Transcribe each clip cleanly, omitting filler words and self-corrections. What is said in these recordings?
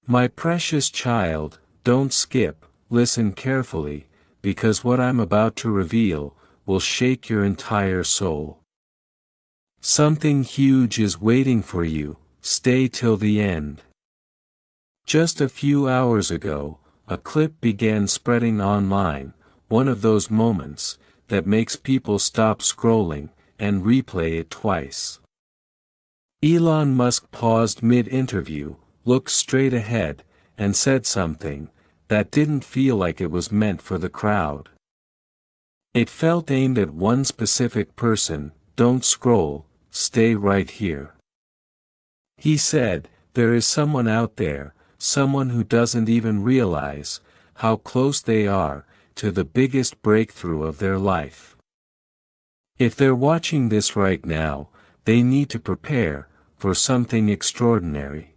My precious child, don't skip, listen carefully, because what I'm about to reveal will shake your entire soul. Something huge is waiting for you, stay till the end. Just a few hours ago, a clip began spreading online, one of those moments that makes people stop scrolling and replay it twice. Elon Musk paused mid-interview, looked straight ahead, and said something that didn't feel like it was meant for the crowd. It felt aimed at one specific person: don't scroll, stay right here. He said, there is someone out there, someone who doesn't even realize how close they are to the biggest breakthrough of their life. If they're watching this right now, they need to prepare for something extraordinary.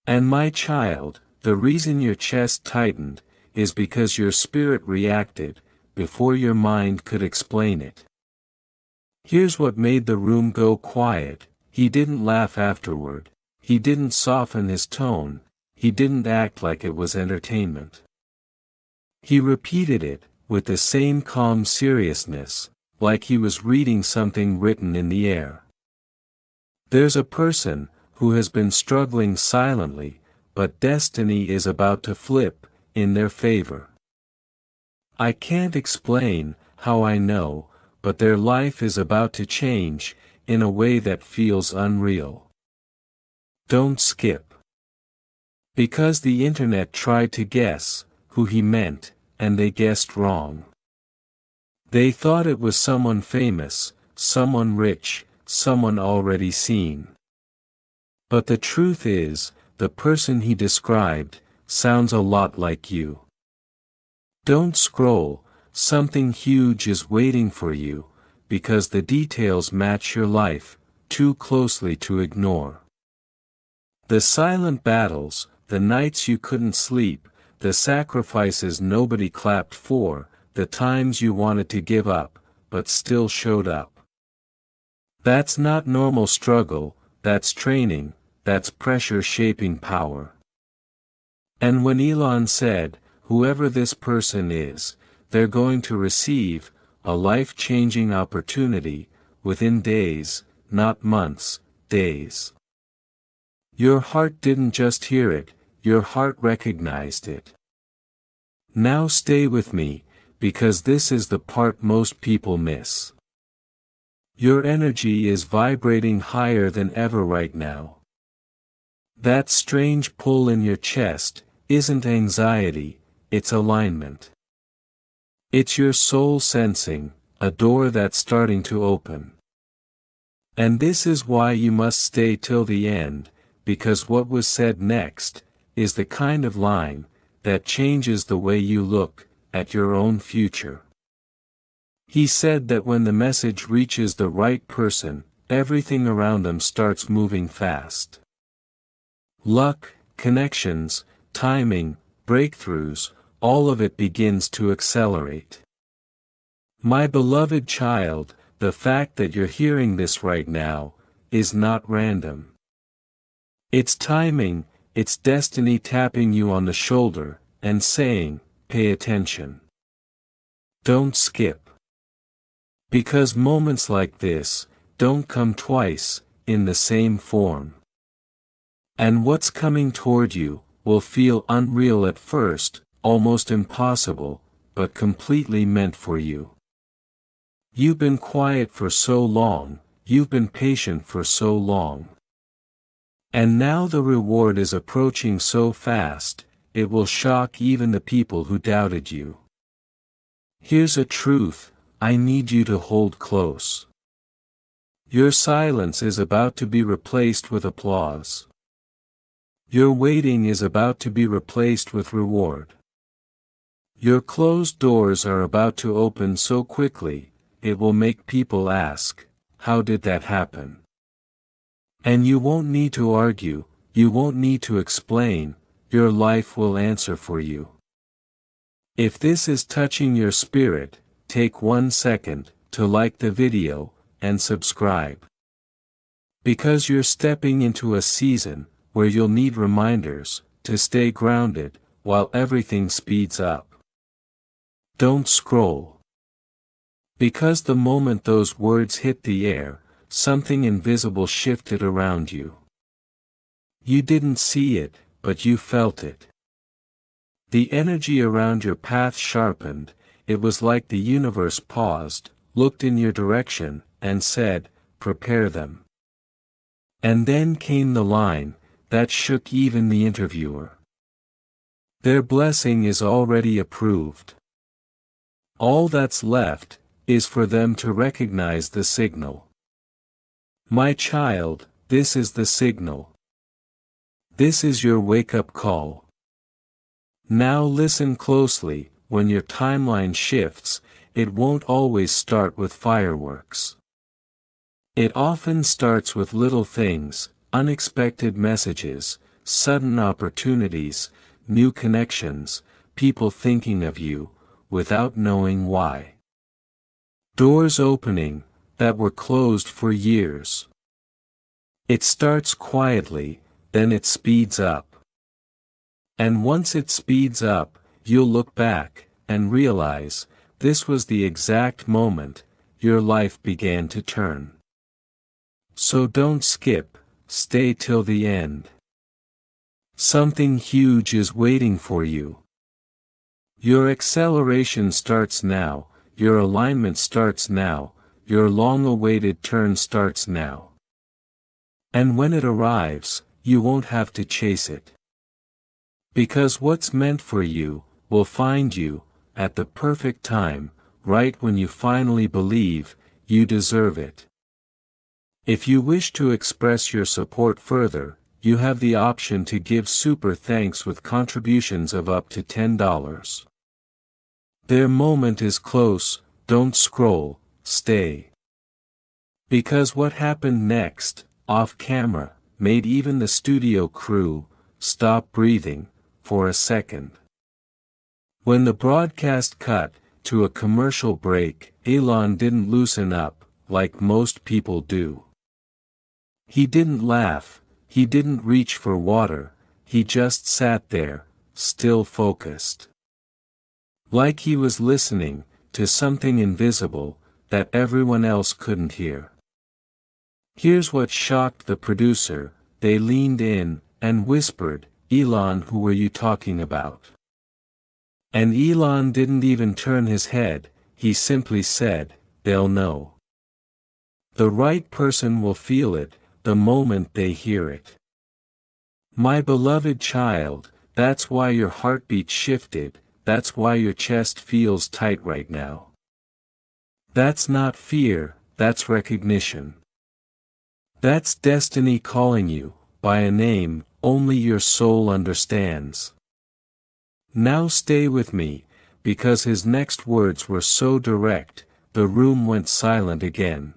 And my child, the reason your chest tightened is because your spirit reacted before your mind could explain it. Here's what made the room go quiet: he didn't laugh afterward, he didn't soften his tone, he didn't act like it was entertainment. He repeated it, with the same calm seriousness, like he was reading something written in the air. There's a person who has been struggling silently, but destiny is about to flip in their favor. I can't explain how I know, but their life is about to change in a way that feels unreal. Don't skip. Because the internet tried to guess who he meant, and they guessed wrong. They thought it was someone famous, someone rich, someone already seen. But the truth is, the person he described sounds a lot like you. Don't scroll, something huge is waiting for you, because the details match your life too closely to ignore. The silent battles, the nights you couldn't sleep, the sacrifices nobody clapped for, the times you wanted to give up, but still showed up. That's not normal struggle, that's training, that's pressure shaping power. And when Elon said, whoever this person is, they're going to receive a life-changing opportunity within days, not months, days. Your heart didn't just hear it, your heart recognized it. Now stay with me, because this is the part most people miss. Your energy is vibrating higher than ever right now. That strange pull in your chest isn't anxiety, it's alignment. It's your soul sensing a door that's starting to open. And this is why you must stay till the end, because what was said next is the kind of line that changes the way you look at your own future. He said that when the message reaches the right person, everything around them starts moving fast. Luck, connections, timing, breakthroughs, all of it begins to accelerate. My beloved child, the fact that you're hearing this right now is not random. It's timing, it's destiny tapping you on the shoulder and saying, pay attention. Don't skip. Because moments like this don't come twice in the same form. And what's coming toward you will feel unreal at first, almost impossible, but completely meant for you. You've been quiet for so long, you've been patient for so long. And now the reward is approaching so fast, it will shock even the people who doubted you. Here's a truth I need you to hold close. Your silence is about to be replaced with applause. Your waiting is about to be replaced with reward. Your closed doors are about to open so quickly, it will make people ask, how did that happen? And you won't need to argue, you won't need to explain, your life will answer for you. If this is touching your spirit, take 1 second to like the video and subscribe. Because you're stepping into a season where you'll need reminders to stay grounded while everything speeds up. Don't scroll. Because the moment those words hit the air, something invisible shifted around you. You didn't see it, but you felt it. The energy around your path sharpened. It was like the universe paused, looked in your direction, and said, "Prepare them." And then came the line that shook even the interviewer. "Their blessing is already approved. All that's left is for them to recognize the signal." My child, this is the signal. This is your wake-up call. Now listen closely. When your timeline shifts, it won't always start with fireworks. It often starts with little things, unexpected messages, sudden opportunities, new connections, people thinking of you, without knowing why. Doors opening, that were closed for years. It starts quietly, then it speeds up. And once it speeds up, you'll look back, and realize, this was the exact moment your life began to turn. So don't skip, stay till the end. Something huge is waiting for you. Your acceleration starts now, your alignment starts now, your long-awaited turn starts now. And when it arrives, you won't have to chase it. Because what's meant for you will find you, at the perfect time, right when you finally believe you deserve it. If you wish to express your support further, you have the option to give super thanks with contributions of up to $10. Their moment is close, don't scroll, stay. Because what happened next, off camera, made even the studio crew stop breathing for a second. When the broadcast cut to a commercial break, Elon didn't loosen up like most people do. He didn't laugh, he didn't reach for water, he just sat there, still focused. Like he was listening to something invisible that everyone else couldn't hear. Here's what shocked the producer. They leaned in and whispered, "Elon, who were you talking about?" And Elon didn't even turn his head, he simply said, "They'll know. The right person will feel it, the moment they hear it." My beloved child, that's why your heartbeat shifted, that's why your chest feels tight right now. That's not fear, that's recognition. That's destiny calling you, by a name only your soul understands. Now stay with me, because his next words were so direct, the room went silent again.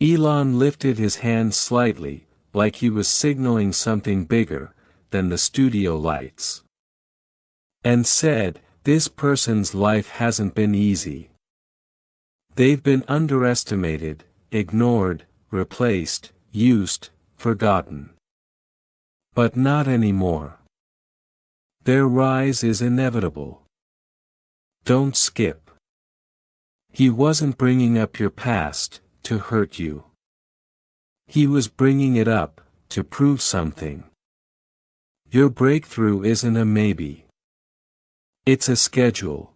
Elon lifted his hand slightly, like he was signaling something bigger than the studio lights. And said, "This person's life hasn't been easy. They've been underestimated, ignored, replaced, used, forgotten. But not anymore. Their rise is inevitable. Don't skip." He wasn't bringing up your past to hurt you. He was bringing it up to prove something. Your breakthrough isn't a maybe. It's a schedule.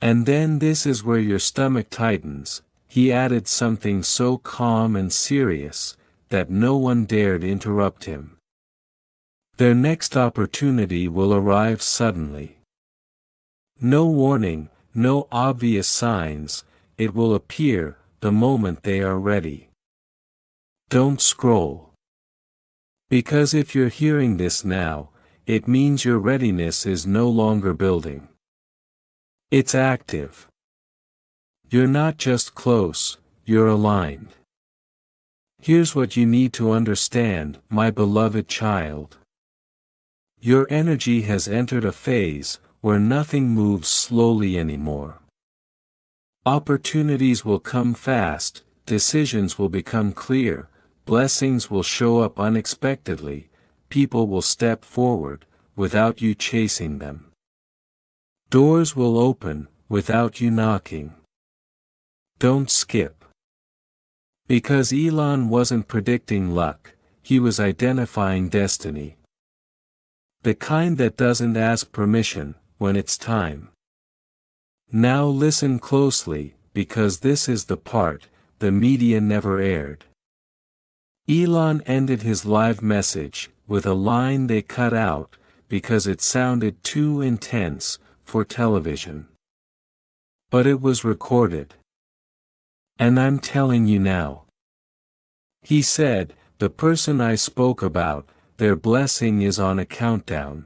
And then this is where your stomach tightens. He added something so calm and serious that no one dared interrupt him. Their next opportunity will arrive suddenly. No warning, no obvious signs, it will appear the moment they are ready. Don't scroll. Because if you're hearing this now, it means your readiness is no longer building. It's active. You're not just close, you're aligned. Here's what you need to understand, my beloved child. Your energy has entered a phase where nothing moves slowly anymore. Opportunities will come fast, decisions will become clear, blessings will show up unexpectedly, people will step forward, without you chasing them. Doors will open, without you knocking. Don't skip. Because Elon wasn't predicting luck, he was identifying destiny. The kind that doesn't ask permission, when it's time. Now listen closely, because this is the part the media never aired. Elon ended his live message with a line they cut out because it sounded too intense for television. But it was recorded. And I'm telling you now. He said, "The person I spoke about, their blessing is on a countdown.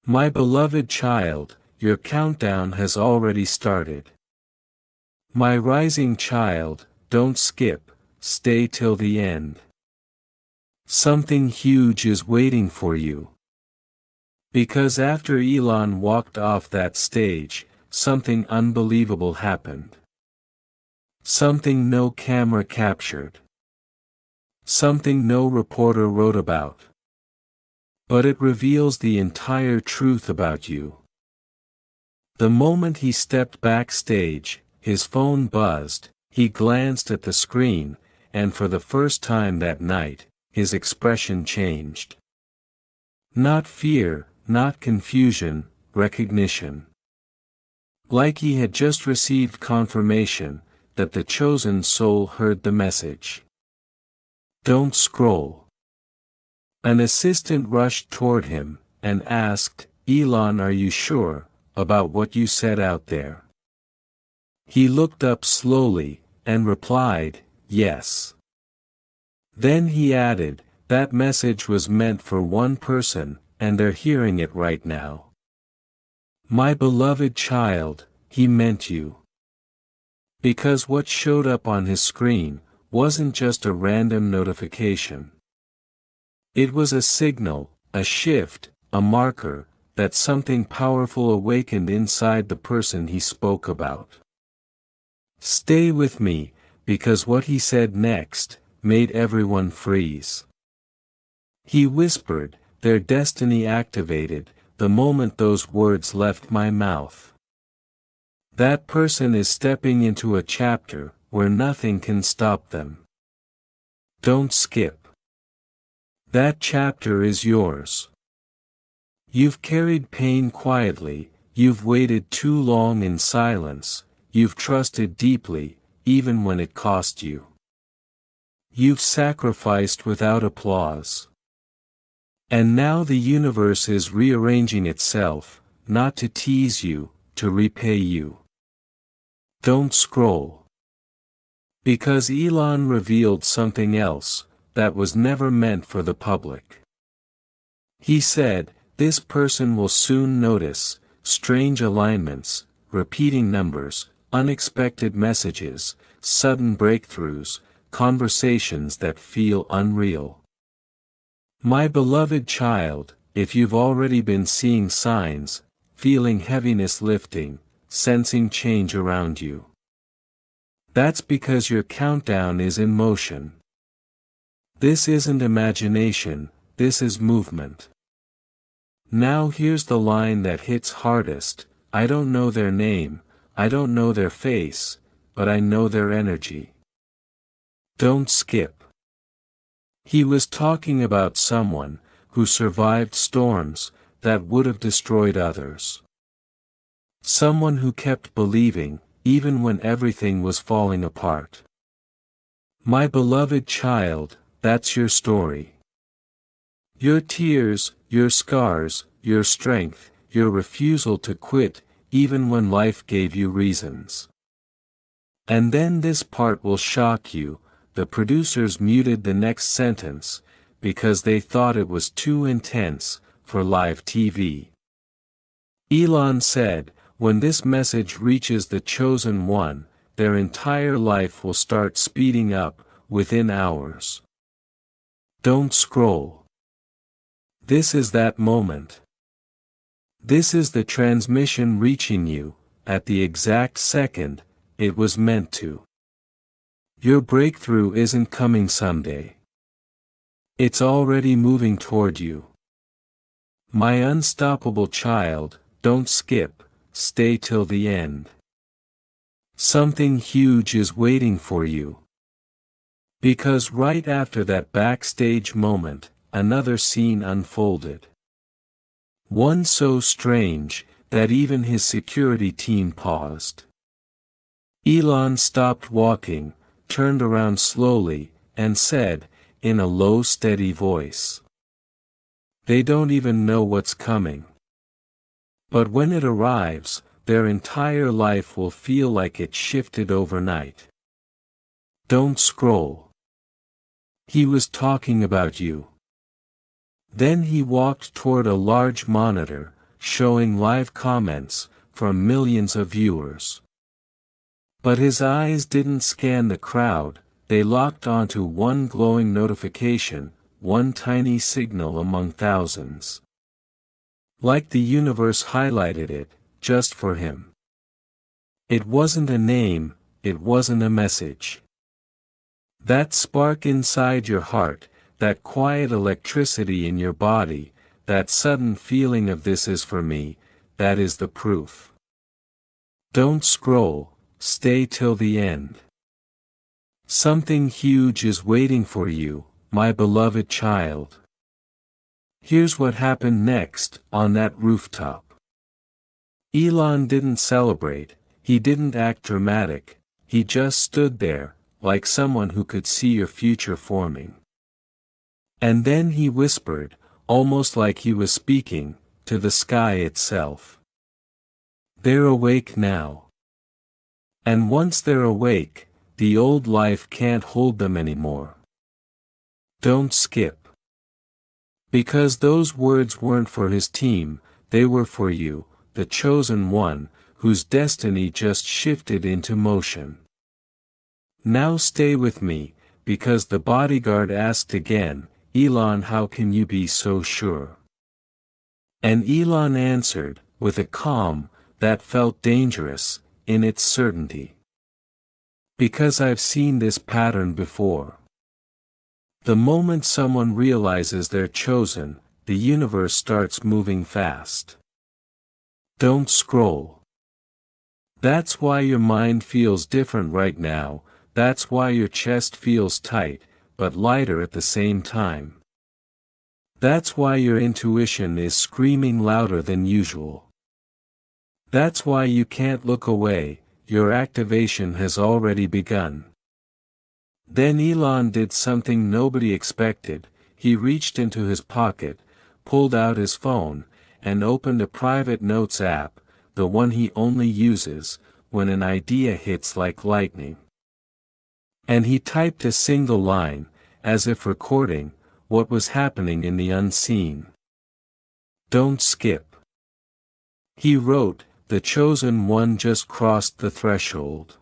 My beloved child, your countdown has already started. My rising child, don't skip, stay till the end. Something huge is waiting for you." Because after Elon walked off that stage, something unbelievable happened. Something no camera captured. Something no reporter wrote about. But it reveals the entire truth about you. The moment he stepped backstage, his phone buzzed, he glanced at the screen, and for the first time that night, his expression changed. Not fear, not confusion, recognition. Like he had just received confirmation that the chosen soul heard the message. Don't scroll. An assistant rushed toward him, and asked, "Elon, are you sure about what you said out there?" He looked up slowly, and replied, "Yes." Then he added, "That message was meant for one person, and they're hearing it right now. My beloved child, he meant you." Because what showed up on his screen wasn't just a random notification. It was a signal, a shift, a marker, that something powerful awakened inside the person he spoke about. Stay with me, because what he said next made everyone freeze. He whispered, "Their destiny activated, the moment those words left my mouth. That person is stepping into a chapter where nothing can stop them. Don't skip. That chapter is yours. You've carried pain quietly, you've waited too long in silence, you've trusted deeply, even when it cost you. You've sacrificed without applause. And now the universe is rearranging itself, not to tease you, to repay you. Don't scroll." Because Elon revealed something else, that was never meant for the public. He said, "This person will soon notice strange alignments, repeating numbers, unexpected messages, sudden breakthroughs, conversations that feel unreal. My beloved child, if you've already been seeing signs, feeling heaviness lifting, sensing change around you, that's because your countdown is in motion. This isn't imagination, this is movement." Now here's the line that hits hardest: "I don't know their name, I don't know their face, but I know their energy." Don't skip. He was talking about someone who survived storms that would have destroyed others. Someone who kept believing, even when everything was falling apart. My beloved child, that's your story. Your tears, your scars, your strength, your refusal to quit, even when life gave you reasons. And then this part will shock you: the producers muted the next sentence, because they thought it was too intense for live TV. Elon said, "When this message reaches the chosen one, their entire life will start speeding up, within hours. Don't scroll. This is that moment. This is the transmission reaching you, at the exact second it was meant to." Your breakthrough isn't coming someday. It's already moving toward you. My unstoppable child, don't skip, stay till the end. Something huge is waiting for you. Because right after that backstage moment, another scene unfolded. One so strange, that even his security team paused. Elon stopped walking, turned around slowly, and said, in a low steady voice, "They don't even know what's coming. But when it arrives, their entire life will feel like it shifted overnight. Don't scroll." He was talking about you. Then he walked toward a large monitor, showing live comments from millions of viewers. But his eyes didn't scan the crowd, they locked onto one glowing notification, one tiny signal among thousands. Like the universe highlighted it, just for him. It wasn't a name, it wasn't a message. That spark inside your heart, that quiet electricity in your body, that sudden feeling of "this is for me," that is the proof. Don't scroll, stay till the end. Something huge is waiting for you, my beloved child. Here's what happened next, on that rooftop. Elon didn't celebrate, he didn't act dramatic, he just stood there, like someone who could see your future forming. And then he whispered, almost like he was speaking, to the sky itself. They're awake now. And once they're awake, the old life can't hold them anymore. Don't skip. Because those words weren't for his team, they were for you, the chosen one, whose destiny just shifted into motion. Now stay with me, because the bodyguard asked again, "Elon, how can you be so sure?" And Elon answered, with a calm that felt dangerous in its certainty. "Because I've seen this pattern before. The moment someone realizes they're chosen, the universe starts moving fast. Don't scroll. That's why your mind feels different right now, that's why your chest feels tight, but lighter at the same time. That's why your intuition is screaming louder than usual. That's why you can't look away, your activation has already begun." Then Elon did something nobody expected, he reached into his pocket, pulled out his phone, and opened a private notes app, the one he only uses when an idea hits like lightning. And he typed a single line, as if recording what was happening in the unseen. Don't skip. He wrote, "The chosen one just crossed the threshold.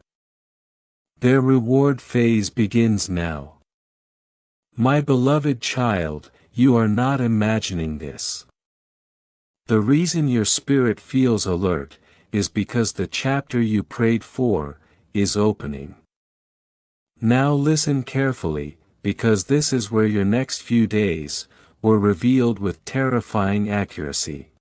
Their reward phase begins now. My beloved child, you are not imagining this. The reason your spirit feels alert, is because the chapter you prayed for, is opening. Now listen carefully, because this is where your next few days, were revealed with terrifying accuracy."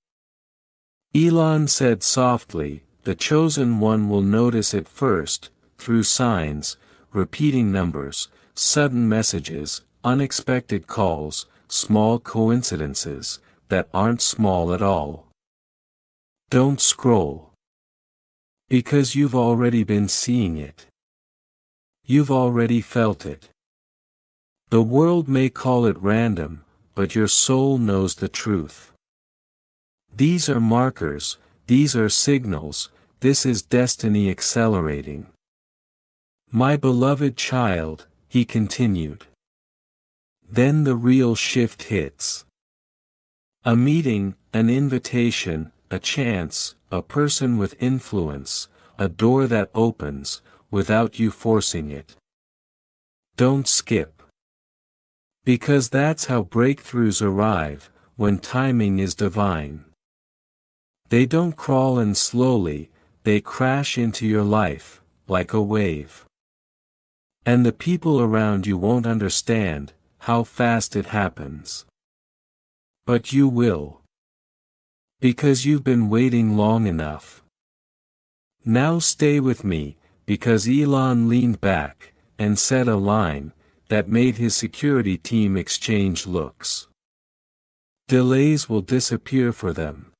Elon said softly, "The chosen one will notice it first, through signs, repeating numbers, sudden messages, unexpected calls, small coincidences, that aren't small at all. Don't scroll. Because you've already been seeing it. You've already felt it. The world may call it random, but your soul knows the truth. These are markers, these are signals, this is destiny accelerating. My beloved child," he continued. Then the real shift hits. A meeting, an invitation, a chance, a person with influence, a door that opens, without you forcing it. Don't skip. Because that's how breakthroughs arrive, when timing is divine. They don't crawl in slowly, they crash into your life, like a wave. And the people around you won't understand how fast it happens. But you will. Because you've been waiting long enough. Now stay with me, because Elon leaned back and said a line that made his security team exchange looks. Delays will disappear for them.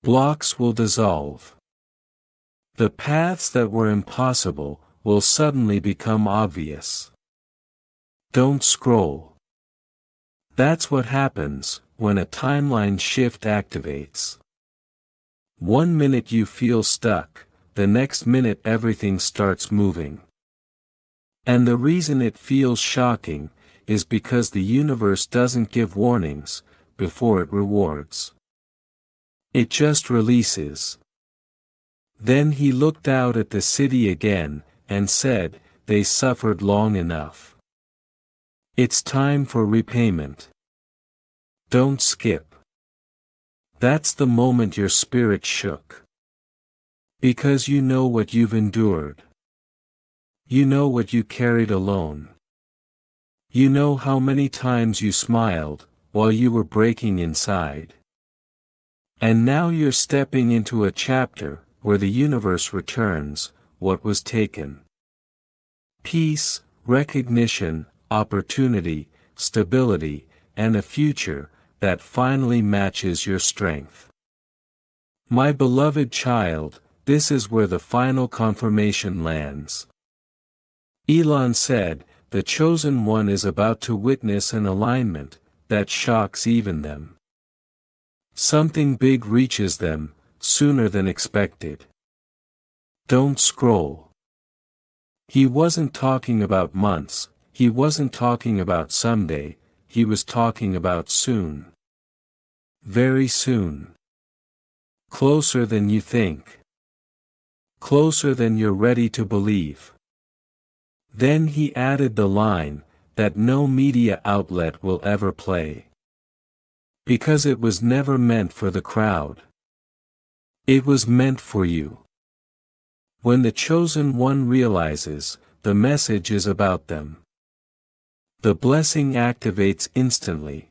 Blocks will dissolve. The paths that were impossible will suddenly become obvious. Don't scroll. That's what happens when a timeline shift activates. 1 minute you feel stuck, the next minute everything starts moving. And the reason it feels shocking is because the universe doesn't give warnings before it rewards. It just releases. Then he looked out at the city again and said, "They suffered long enough. It's time for repayment. Don't skip." That's the moment your spirit shook. Because you know what you've endured. You know what you carried alone. You know how many times you smiled while you were breaking inside. And now you're stepping into a chapter where the universe returns what was taken. Peace, recognition, opportunity, stability, and a future that finally matches your strength. My beloved child, this is where the final confirmation lands. Elon said, the chosen one is about to witness an alignment that shocks even them. Something big reaches them, sooner than expected. Don't scroll. He wasn't talking about months, he wasn't talking about someday, he was talking about soon. Very soon. Closer than you think. Closer than you're ready to believe. Then he added the line that no media outlet will ever play. Because it was never meant for the crowd. It was meant for you. When the chosen one realizes, the message is about them. The blessing activates instantly.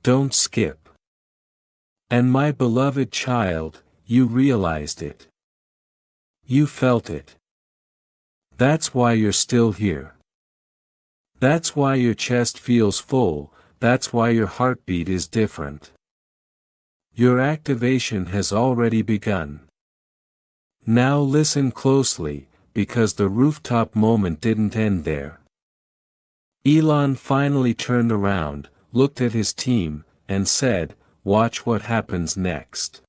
Don't skip. And my beloved child, you realized it. You felt it. That's why you're still here. That's why your chest feels full, that's why your heartbeat is different. Your activation has already begun. Now listen closely, because the rooftop moment didn't end there. Elon finally turned around, looked at his team, and said, "Watch what happens next.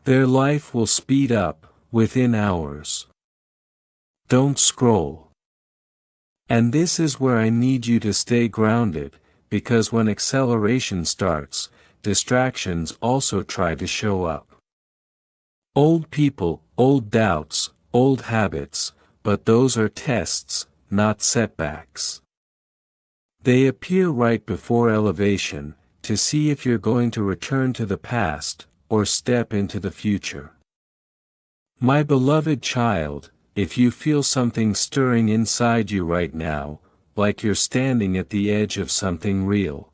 Their life will speed up, within hours. Don't scroll." And this is where I need you to stay grounded, because when acceleration starts, distractions also try to show up. Old people, old doubts, old habits, but those are tests, not setbacks. They appear right before elevation, to see if you're going to return to the past, or step into the future. My beloved child, if you feel something stirring inside you right now, like you're standing at the edge of something real,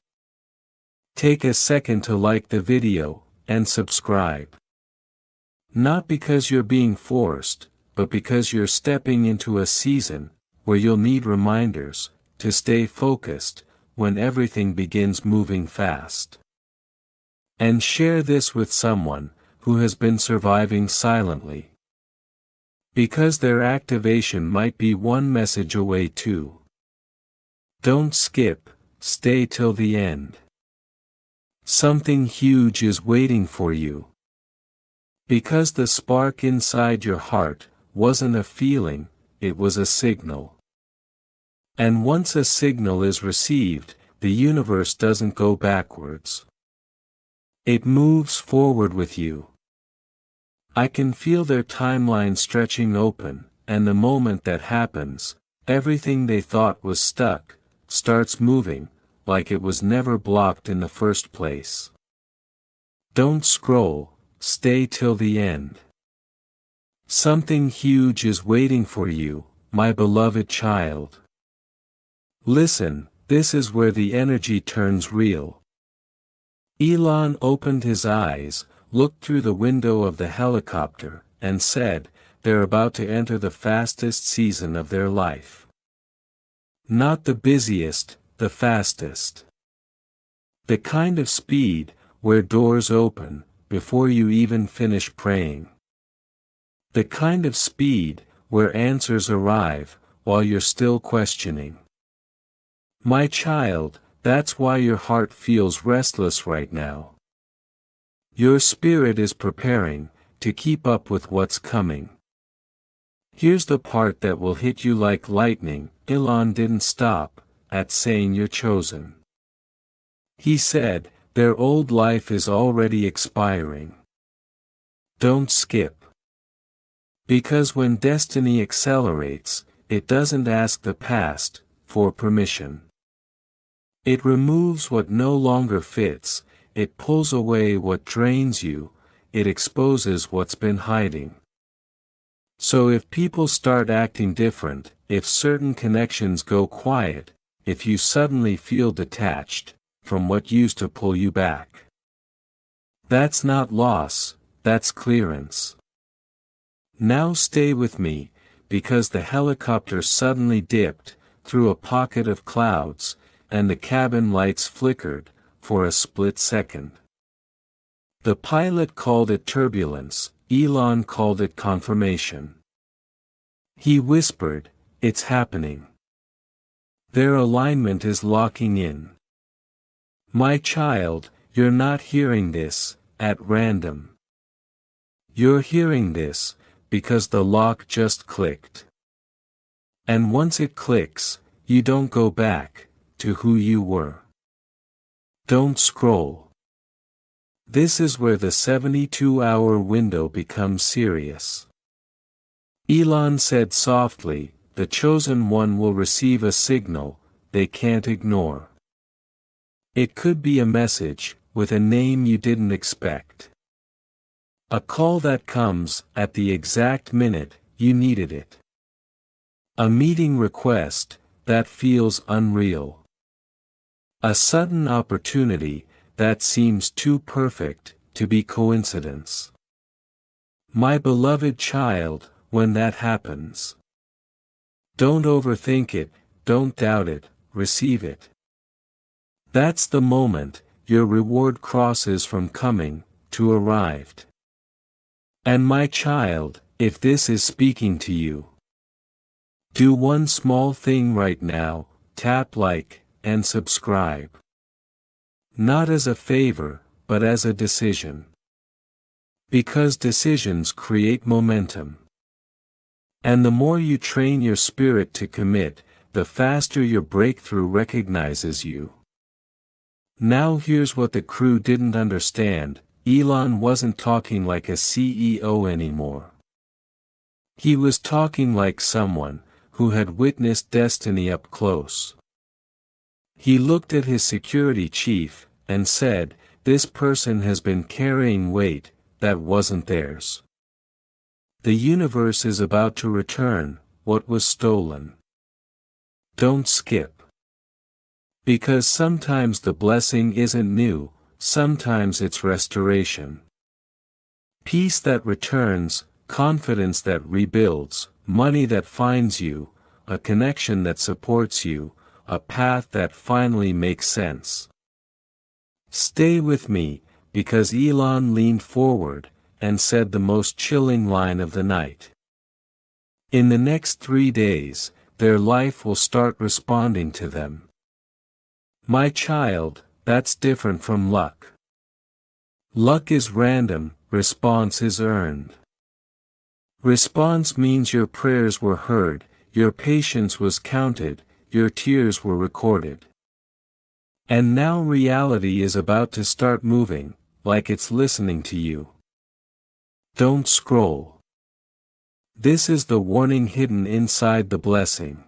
take a second to like the video, and subscribe. Not because you're being forced, but because you're stepping into a season, where you'll need reminders, to stay focused, when everything begins moving fast. And share this with someone, who has been surviving silently. Because their activation might be one message away too. Don't skip, stay till the end. Something huge is waiting for you. Because the spark inside your heart wasn't a feeling, it was a signal. And once a signal is received, the universe doesn't go backwards. It moves forward with you. I can feel their timeline stretching open, and the moment that happens, everything they thought was stuck, starts moving, like it was never blocked in the first place. Don't scroll, stay till the end. Something huge is waiting for you, my beloved child. Listen, this is where the energy turns real. Elon opened his eyes, looked through the window of the helicopter, and said, they're about to enter the fastest season of their life. Not the busiest, the fastest. The kind of speed, where doors open, before you even finish praying. The kind of speed, where answers arrive, while you're still questioning. My child, that's why your heart feels restless right now. Your spirit is preparing, to keep up with what's coming. Here's the part that will hit you like lightning. Elon didn't stop at saying you're chosen. He said, their old life is already expiring. Don't skip. Because when destiny accelerates, it doesn't ask the past for permission. It removes what no longer fits, it pulls away what drains you, it exposes what's been hiding. So if people start acting different, if certain connections go quiet, if you suddenly feel detached from what used to pull you back, that's not loss, that's clearance. Now stay with me, because the helicopter suddenly dipped through a pocket of clouds, and the cabin lights flickered for a split second. The pilot called it turbulence, Elon called it confirmation. He whispered, it's happening. Their alignment is locking in. My child, you're not hearing this at random. You're hearing this because the lock just clicked. And once it clicks, you don't go back to who you were. Don't scroll. This is where the 72-hour window becomes serious. Elon said softly, the chosen one will receive a signal they can't ignore. It could be a message with a name you didn't expect. A call that comes at the exact minute you needed it. A meeting request that feels unreal. A sudden opportunity that seems too perfect to be coincidence. My beloved child, when that happens, don't overthink it, don't doubt it, receive it. That's the moment your reward crosses from coming to arrived. And my child, if this is speaking to you, do one small thing right now, tap like and subscribe. Not as a favor, but as a decision. Because decisions create momentum. And the more you train your spirit to commit, the faster your breakthrough recognizes you. Now here's what the crew didn't understand, Elon wasn't talking like a CEO anymore. He was talking like someone who had witnessed destiny up close. He looked at his security chief and said, this person has been carrying weight that wasn't theirs. The universe is about to return what was stolen. Don't skip. Because sometimes the blessing isn't new, sometimes it's restoration. Peace that returns, confidence that rebuilds, money that finds you, a connection that supports you, a path that finally makes sense. Stay with me, because Elon leaned forward and said the most chilling line of the night. In the next 3 days, their life will start responding to them. My child, that's different from luck. Luck is random, response is earned. Response means your prayers were heard, your patience was counted, your tears were recorded. And now reality is about to start moving, like it's listening to you. Don't scroll. This is the warning hidden inside the blessing.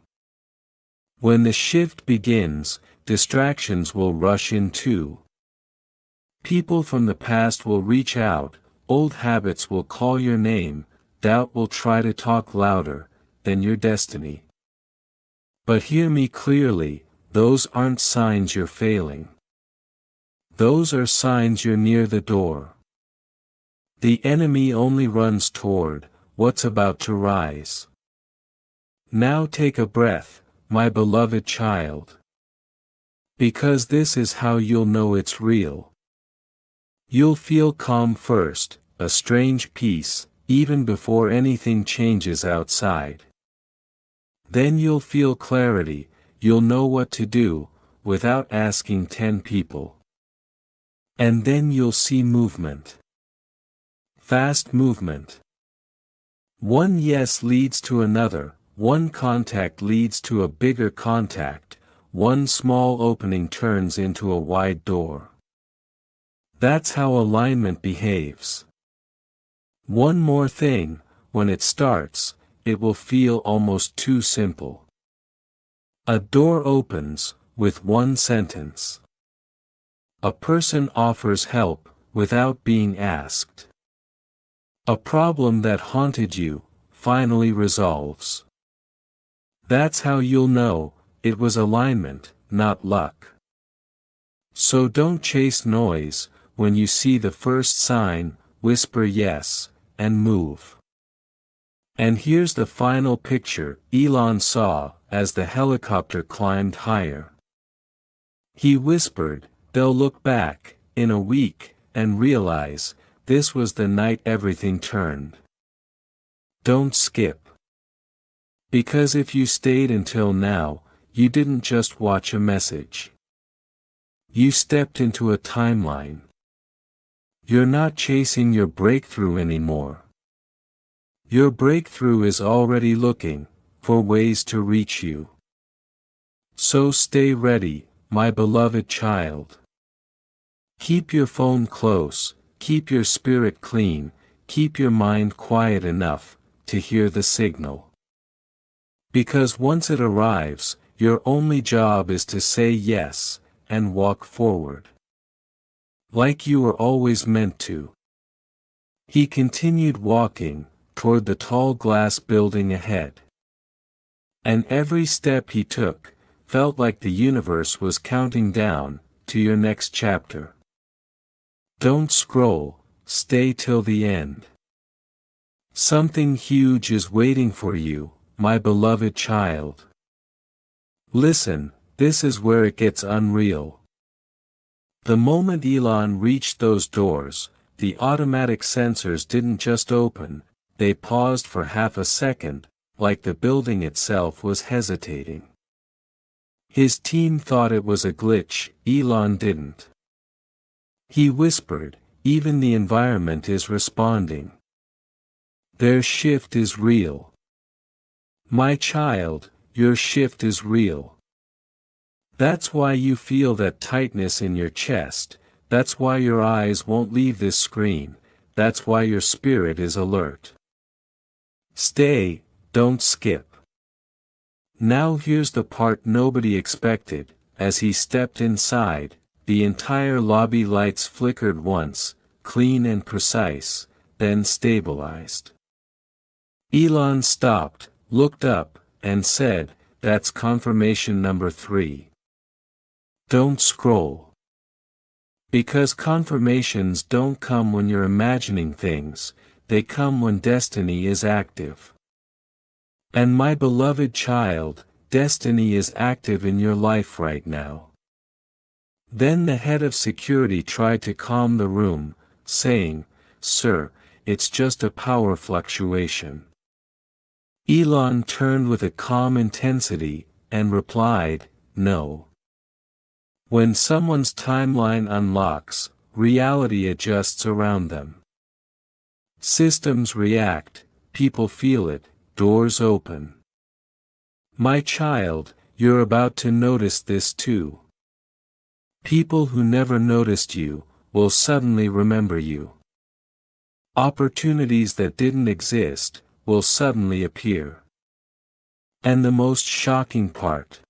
When the shift begins, distractions will rush in too. People from the past will reach out, old habits will call your name, doubt will try to talk louder, than your destiny. But hear me clearly, those aren't signs you're failing. Those are signs you're near the door. The enemy only runs toward what's about to rise. Now take a breath, my beloved child. Because this is how you'll know it's real. You'll feel calm first, a strange peace, even before anything changes outside. Then you'll feel clarity, you'll know what to do, without asking 10 people. And then you'll see movement. Fast movement. One yes leads to another, one contact leads to a bigger contact, one small opening turns into a wide door. That's how alignment behaves. One more thing, when it starts, it will feel almost too simple. A door opens, with one sentence. A person offers help, without being asked. A problem that haunted you, finally resolves. That's how you'll know, it was alignment, not luck. So don't chase noise, when you see the first sign, whisper yes, and move. And here's the final picture Elon saw, as the helicopter climbed higher. He whispered, they'll look back, in a week, and realize, this was the night everything turned. Don't skip. Because if you stayed until now, you didn't just watch a message. You stepped into a timeline. You're not chasing your breakthrough anymore. Your breakthrough is already looking for ways to reach you. So stay ready, my beloved child. Keep your phone close, keep your spirit clean, keep your mind quiet enough to hear the signal. Because once it arrives, your only job is to say yes, and walk forward. Like you were always meant to. He continued walking, toward the tall glass building ahead. And every step he took, felt like the universe was counting down, to your next chapter. Don't scroll, stay till the end. Something huge is waiting for you, my beloved child. Listen, this is where it gets unreal. The moment Elon reached those doors, the automatic sensors didn't just open, they paused for half a second, like the building itself was hesitating. His team thought it was a glitch, Elon didn't. He whispered, even the environment is responding. Their shift is real. My child, your shift is real. That's why you feel that tightness in your chest, that's why your eyes won't leave this screen, that's why your spirit is alert. Stay, don't skip. Now here's the part nobody expected. As he stepped inside, the entire lobby lights flickered once, clean and precise, then stabilized. Elon stopped, looked up, and said, that's confirmation number 3. Don't scroll. Because confirmations don't come when you're imagining things, they come when destiny is active. And my beloved child, destiny is active in your life right now. Then the head of security tried to calm the room, saying, Sir, it's just a power fluctuation. Elon turned with a calm intensity, and replied, No. When someone's timeline unlocks, reality adjusts around them. Systems react, people feel it, doors open. My child, you're about to notice this too. People who never noticed you, will suddenly remember you. Opportunities that didn't exist, will suddenly appear. And the most shocking part.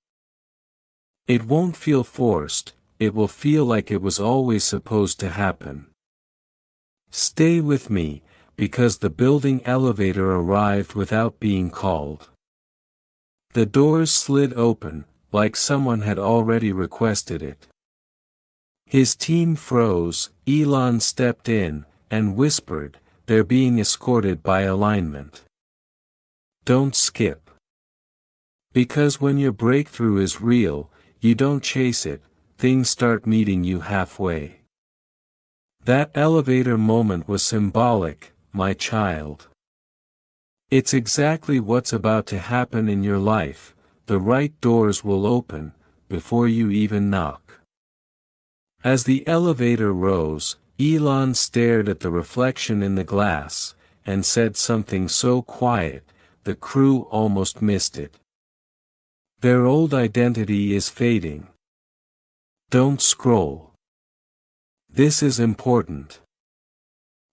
It won't feel forced, it will feel like it was always supposed to happen. Stay with me, because the building elevator arrived without being called. The doors slid open, like someone had already requested it. His team froze. Elon stepped in, and whispered, "They're being escorted by alignment. Don't skip. Because when your breakthrough is real, you don't chase it, things start meeting you halfway." That elevator moment was symbolic, my child. It's exactly what's about to happen in your life. The right doors will open, before you even knock. As the elevator rose, Elon stared at the reflection in the glass, and said something so quiet, the crew almost missed it. Their old identity is fading. Don't scroll. This is important.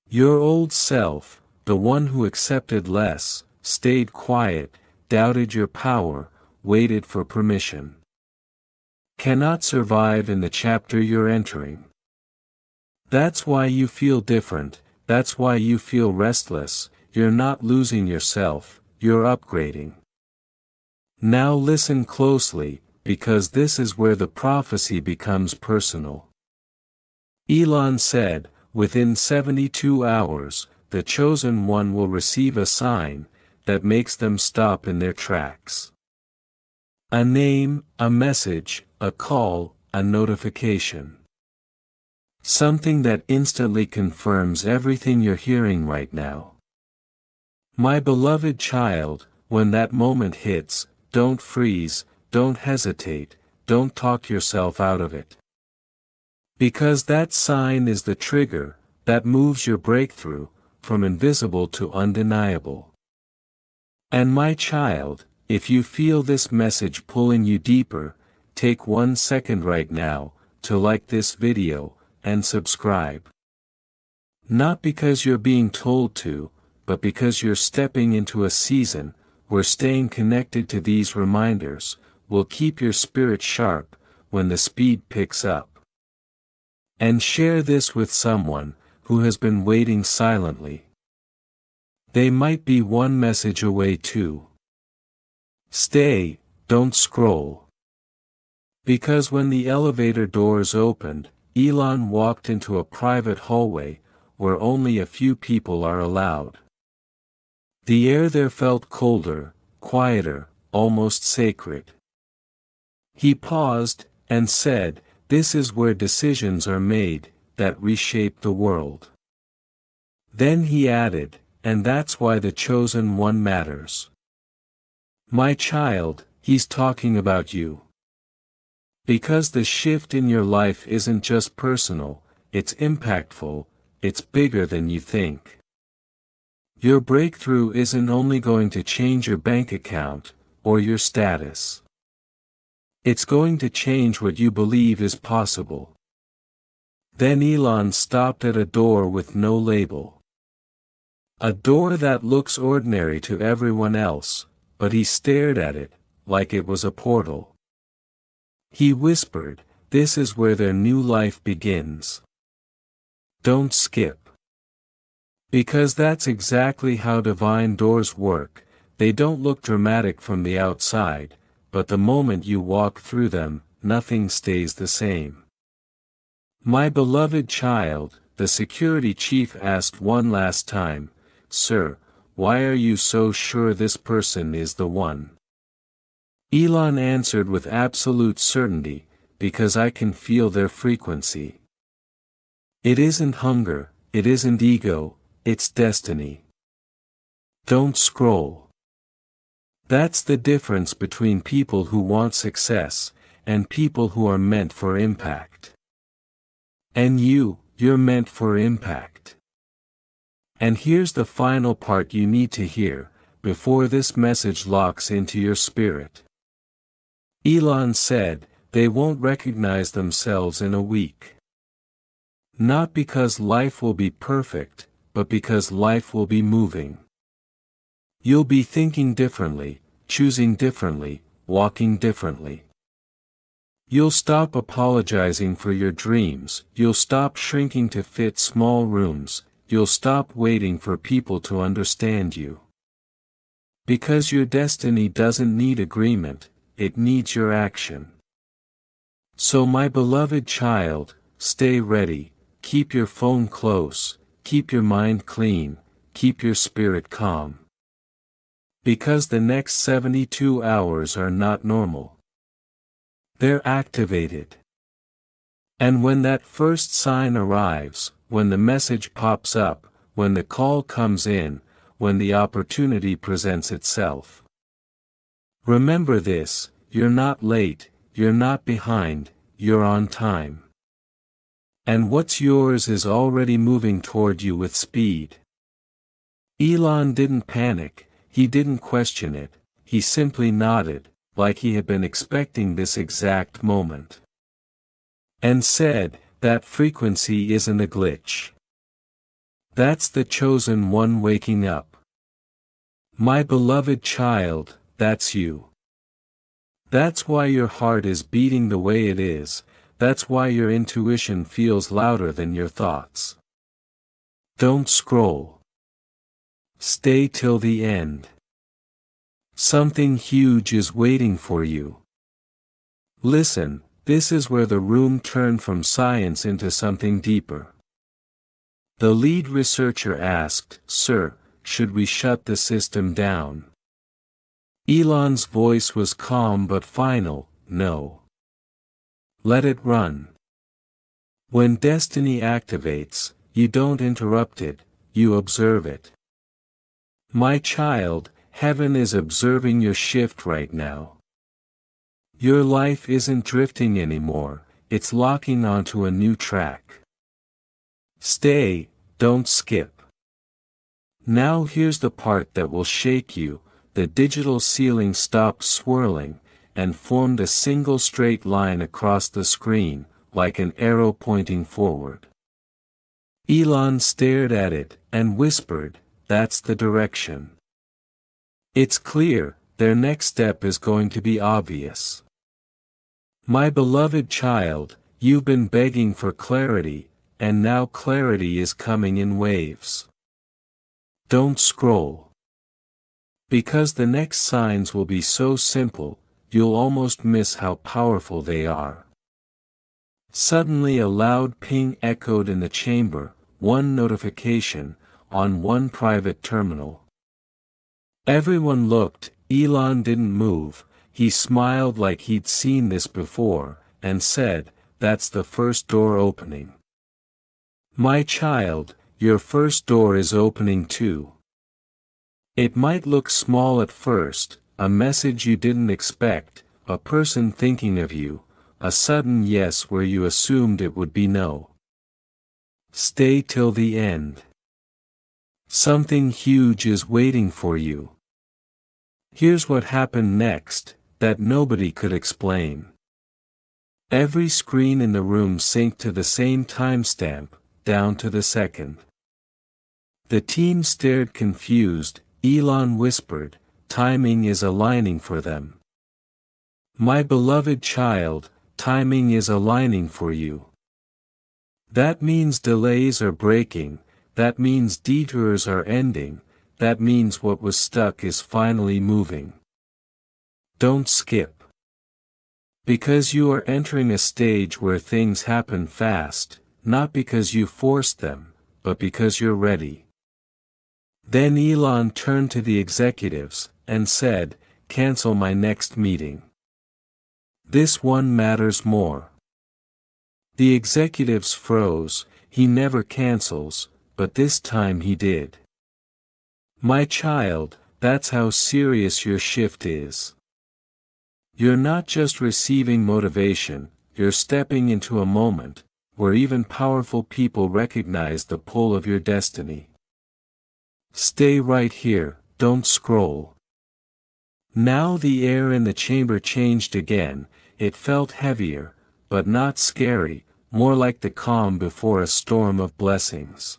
Your old self, the one who accepted less, stayed quiet, doubted your power, waited for permission, cannot survive in the chapter you're entering. That's why you feel different, that's why you feel restless. You're not losing yourself, you're upgrading. Now listen closely, because this is where the prophecy becomes personal. Elon said, within 72 hours, the chosen one will receive a sign that makes them stop in their tracks. A name, a message, a call, a notification. Something that instantly confirms everything you're hearing right now. My beloved child, when that moment hits, don't freeze, don't hesitate, don't talk yourself out of it. Because that sign is the trigger that moves your breakthrough from invisible to undeniable. And my child, if you feel this message pulling you deeper, take 1 second right now to like this video and subscribe. Not because you're being told to, but because you're stepping into a season where staying connected to these reminders will keep your spirit sharp when the speed picks up. And share this with someone who has been waiting silently. They might be one message away too. Stay, don't scroll. Because when the elevator doors opened, Elon walked into a private hallway where only a few people are allowed. The air there felt colder, quieter, almost sacred. He paused, and said, "This is where decisions are made that reshape the world." Then he added, "And that's why the chosen one matters. My child, he's talking about you. Because the shift in your life isn't just personal, it's impactful, it's bigger than you think. Your breakthrough isn't only going to change your bank account, or your status. It's going to change what you believe is possible." Then Elon stopped at a door with no label. A door that looks ordinary to everyone else, but he stared at it, like it was a portal. He whispered, "This is where their new life begins. Don't skip." Because that's exactly how divine doors work. They don't look dramatic from the outside, but the moment you walk through them, nothing stays the same. My beloved child, the security chief asked one last time, "Sir, why are you so sure this person is the one?" Elon answered with absolute certainty, "Because I can feel their frequency. It isn't hunger, it isn't ego, it's destiny." Don't scroll. That's the difference between people who want success, and people who are meant for impact. And you're meant for impact. And here's the final part you need to hear, before this message locks into your spirit. Elon said, they won't recognize themselves in a week. Not because life will be perfect, but because life will be moving. You'll be thinking differently, choosing differently, walking differently. You'll stop apologizing for your dreams, you'll stop shrinking to fit small rooms, you'll stop waiting for people to understand you. Because your destiny doesn't need agreement, it needs your action. So my beloved child, stay ready, keep your phone close, keep your mind clean, keep your spirit calm. Because the next 72 hours are not normal. They're activated. And when that first sign arrives, when the message pops up, when the call comes in, when the opportunity presents itself. Remember this, you're not late, you're not behind, you're on time. And what's yours is already moving toward you with speed. Elon didn't panic, he didn't question it, he simply nodded, like he had been expecting this exact moment. And said, that frequency isn't a glitch. That's the chosen one waking up. My beloved child, that's you. That's why your heart is beating the way it is, that's why your intuition feels louder than your thoughts. Don't scroll. Stay till the end. Something huge is waiting for you. Listen, this is where the room turned from science into something deeper. The lead researcher asked, "Sir, should we shut the system down?" Elon's voice was calm but final, "No. Let it run." When destiny activates, you don't interrupt it, you observe it. My child, heaven is observing your shift right now. Your life isn't drifting anymore, it's locking onto a new track. Stay, don't skip. Now here's the part that will shake you. The digital ceiling stopped swirling, and formed a single straight line across the screen, like an arrow pointing forward. Elon stared at it, and whispered, "That's the direction." It's clear, their next step is going to be obvious. My beloved child, you've been begging for clarity, and now clarity is coming in waves. Don't scroll. Because the next signs will be so simple, you'll almost miss how powerful they are. Suddenly a loud ping echoed in the chamber, one notification, on one private terminal. Everyone looked, Elon didn't move, he smiled like he'd seen this before, and said, "That's the first door opening. My child, your first door is opening too. It might look small at first, a message you didn't expect, a person thinking of you, a sudden yes where you assumed it would be no. Stay till the end. Something huge is waiting for you." Here's what happened next, that nobody could explain. Every screen in the room synced to the same timestamp, down to the second. The team stared confused. Elon whispered, "Timing is aligning for them. My beloved child, timing is aligning for you. That means delays are breaking, that means detours are ending, that means what was stuck is finally moving. Don't skip. Because you are entering a stage where things happen fast, not because you forced them, but because you're ready." Then Elon turned to the executives, and said, "Cancel my next meeting. This one matters more." The executives froze, he never cancels, but this time he did. My child, that's how serious your shift is. You're not just receiving motivation, you're stepping into a moment, where even powerful people recognize the pull of your destiny. Stay right here, don't scroll. Now the air in the chamber changed again, it felt heavier, but not scary, more like the calm before a storm of blessings.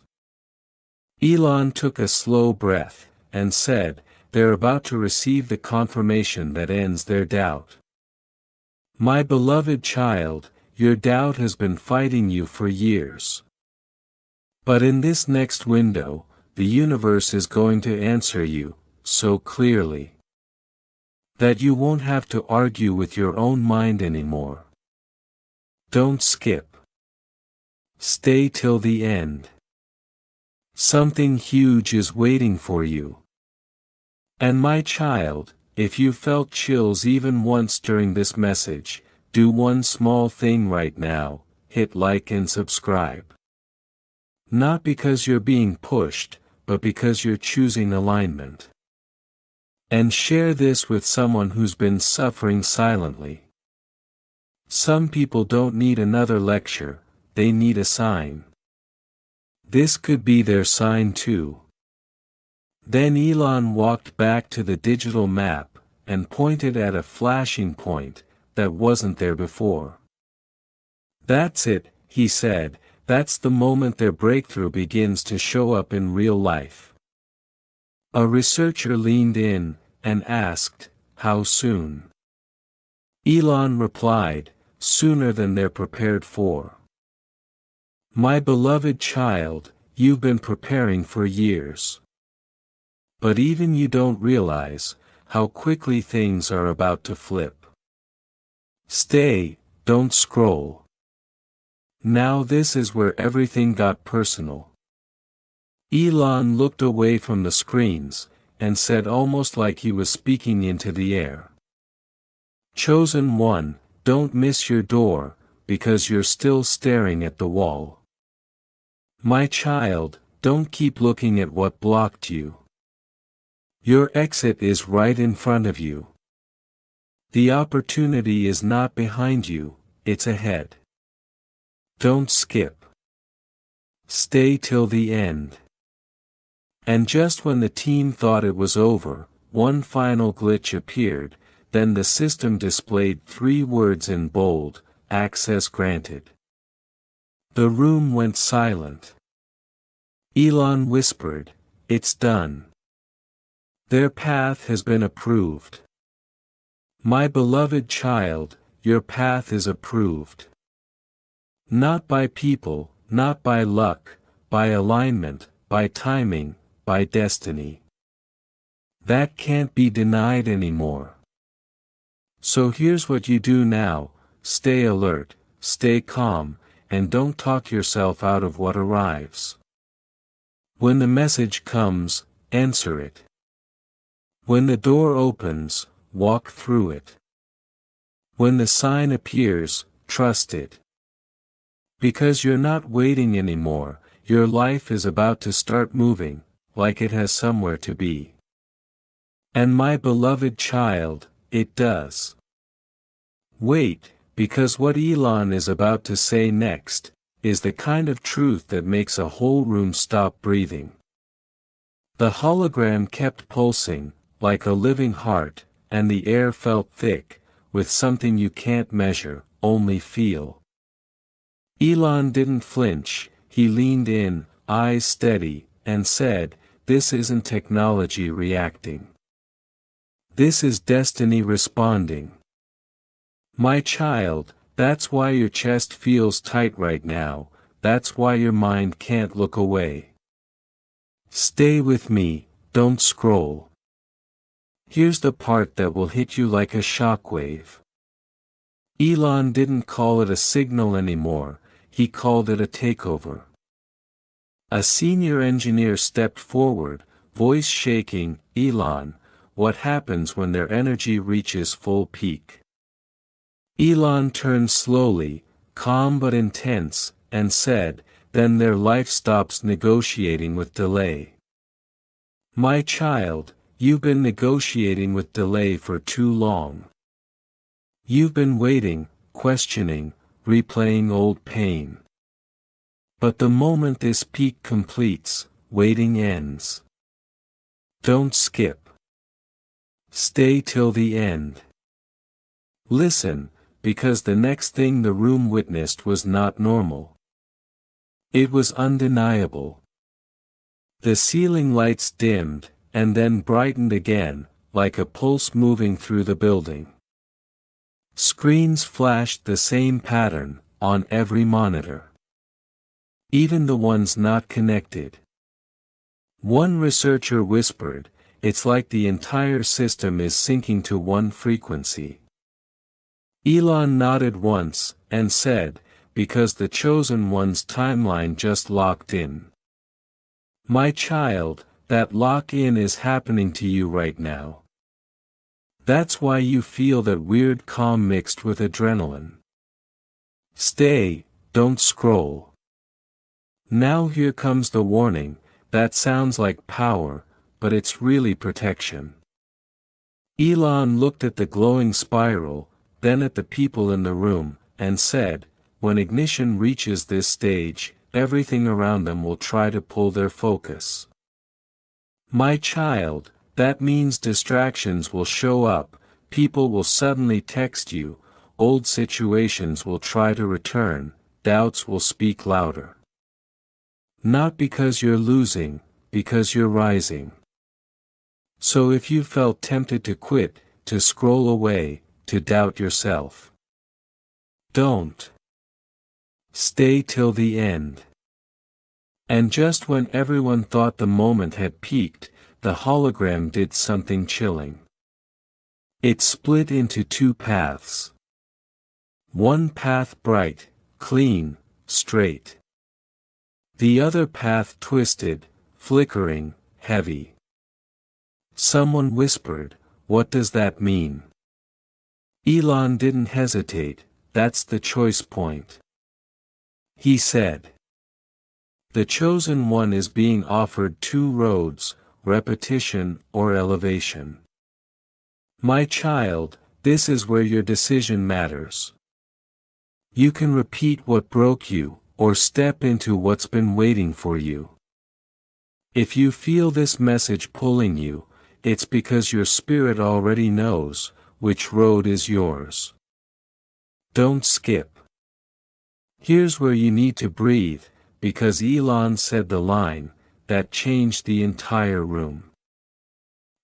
Elon took a slow breath, and said, "They're about to receive the confirmation that ends their doubt. My beloved child, your doubt has been fighting you for years. But in this next window, the universe is going to answer you, so clearly. That you won't have to argue with your own mind anymore. Don't skip. Stay till the end. Something huge is waiting for you. And my child, if you felt chills even once during this message, do one small thing right now: hit like and subscribe. Not because you're being pushed, but because you're choosing alignment. And share this with someone who's been suffering silently. Some people don't need another lecture, they need a sign. This could be their sign too. Then Elon walked back to the digital map, and pointed at a flashing point that wasn't there before. That's it, he said, that's the moment their breakthrough begins to show up in real life. A researcher leaned in, and asked, "How soon?" Elon replied, "Sooner than they're prepared for. My beloved child, you've been preparing for years. But even you don't realize how quickly things are about to flip. Stay, don't scroll." Now this is where everything got personal. Elon looked away from the screens, and said almost like he was speaking into the air, "Chosen one, don't miss your door, because you're still staring at the wall. My child, don't keep looking at what blocked you. Your exit is right in front of you. The opportunity is not behind you, it's ahead. Don't skip. Stay till the end." And just when the team thought it was over, one final glitch appeared, then the system displayed 3 words in bold: "Access granted." The room went silent. Elon whispered, "It's done. Their path has been approved. My beloved child, your path is approved. Not by people, not by luck, by alignment, by timing, by destiny. That can't be denied anymore. So here's what you do now: stay alert, stay calm, and don't talk yourself out of what arrives. When the message comes, answer it. When the door opens, walk through it. When the sign appears, trust it. Because you're not waiting anymore, your life is about to start moving, like it has somewhere to be. And my beloved child, it does. Wait, because what Elon is about to say next is the kind of truth that makes a whole room stop breathing. The hologram kept pulsing, like a living heart, and the air felt thick, with something you can't measure, only feel. Elon didn't flinch, he leaned in, eyes steady, and said, "This isn't technology reacting. This is destiny responding. My child, that's why your chest feels tight right now, that's why your mind can't look away. Stay with me, don't scroll. Here's the part that will hit you like a shockwave." Elon didn't call it a signal anymore, he called it a takeover. A senior engineer stepped forward, voice shaking, "Elon, what happens when their energy reaches full peak?" Elon turned slowly, calm but intense, and said, "Then their life stops negotiating with delay. My child, you've been negotiating with delay for too long. You've been waiting, questioning, replaying old pain. But the moment this peak completes, waiting ends. Don't skip. Stay till the end. Listen, because the next thing the room witnessed was not normal. It was undeniable. The ceiling lights dimmed, and then brightened again, like a pulse moving through the building. Screens flashed the same pattern, on every monitor. Even the ones not connected. One researcher whispered, it's like the entire system is syncing to one frequency. Elon nodded once, and said, because the chosen one's timeline just locked in. My child, that lock-in is happening to you right now. That's why you feel that weird calm mixed with adrenaline. Stay, don't scroll. Now here comes the warning, that sounds like power, but it's really protection. Elon looked at the glowing spiral, then at the people in the room, and said, when ignition reaches this stage, everything around them will try to pull their focus. My child, that means distractions will show up, people will suddenly text you, old situations will try to return, doubts will speak louder. Not because you're losing, because you're rising. So if you felt tempted to quit, to scroll away, to doubt yourself, don't. Stay till the end. And just when everyone thought the moment had peaked, the hologram did something chilling. It split into two paths. One path bright, clean, straight. The other path twisted, flickering, heavy. Someone whispered, "What does that mean?" Elon didn't hesitate, "That's the choice point." He said, "The chosen one is being offered two roads, repetition or elevation. My child, this is where your decision matters. You can repeat what broke you, or step into what's been waiting for you. If you feel this message pulling you, it's because your spirit already knows which road is yours. Don't skip. Here's where you need to breathe, because Elon said the line that changed the entire room.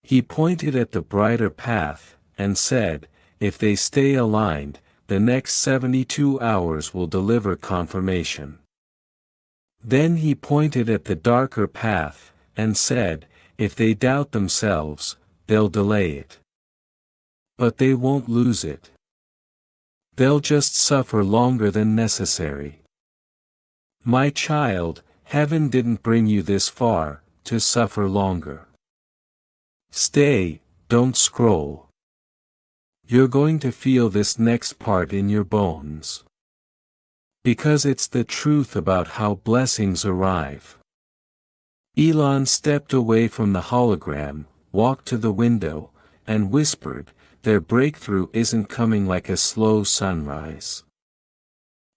He pointed at the brighter path, and said, if they stay aligned, the next 72 hours will deliver confirmation. Then he pointed at the darker path, and said, if they doubt themselves, they'll delay it. But they won't lose it. They'll just suffer longer than necessary. My child, heaven didn't bring you this far, to suffer longer. Stay, don't scroll. You're going to feel this next part in your bones. Because it's the truth about how blessings arrive. Elon stepped away from the hologram, walked to the window, and whispered, their breakthrough isn't coming like a slow sunrise.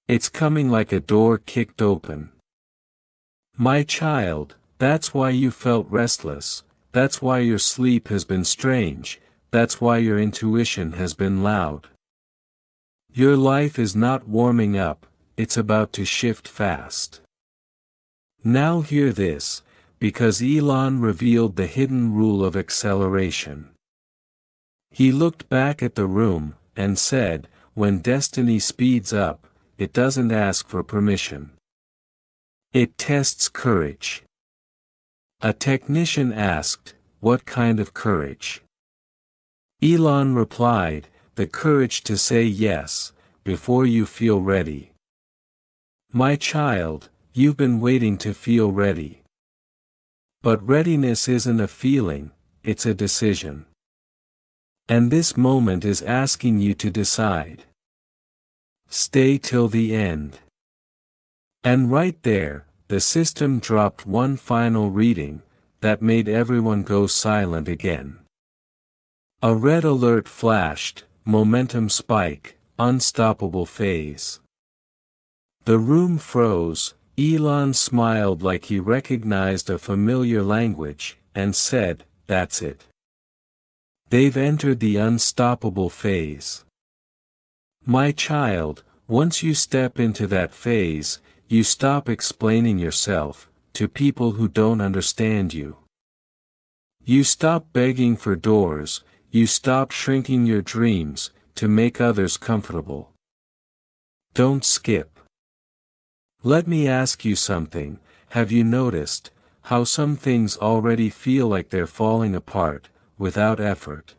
It's coming like a door kicked open. My child, that's why you felt restless, that's why your sleep has been strange, that's why your intuition has been loud. Your life is not warming up, it's about to shift fast. Now hear this, because Elon revealed the hidden rule of acceleration. He looked back at the room, and said, when destiny speeds up, it doesn't ask for permission. It tests courage. A technician asked, what kind of courage? Elon replied, the courage to say yes, before you feel ready. My child, you've been waiting to feel ready. But readiness isn't a feeling, it's a decision. And this moment is asking you to decide. Stay till the end. And right there, the system dropped one final reading, that made everyone go silent again. A red alert flashed, momentum spike, unstoppable phase. The room froze, Elon smiled like he recognized a familiar language, and said, that's it. They've entered the unstoppable phase. My child, once you step into that phase, you stop explaining yourself to people who don't understand you. You stop begging for doors, you stop shrinking your dreams to make others comfortable. Don't skip. Let me ask you something, have you noticed, how some things already feel like they're falling apart, without effort.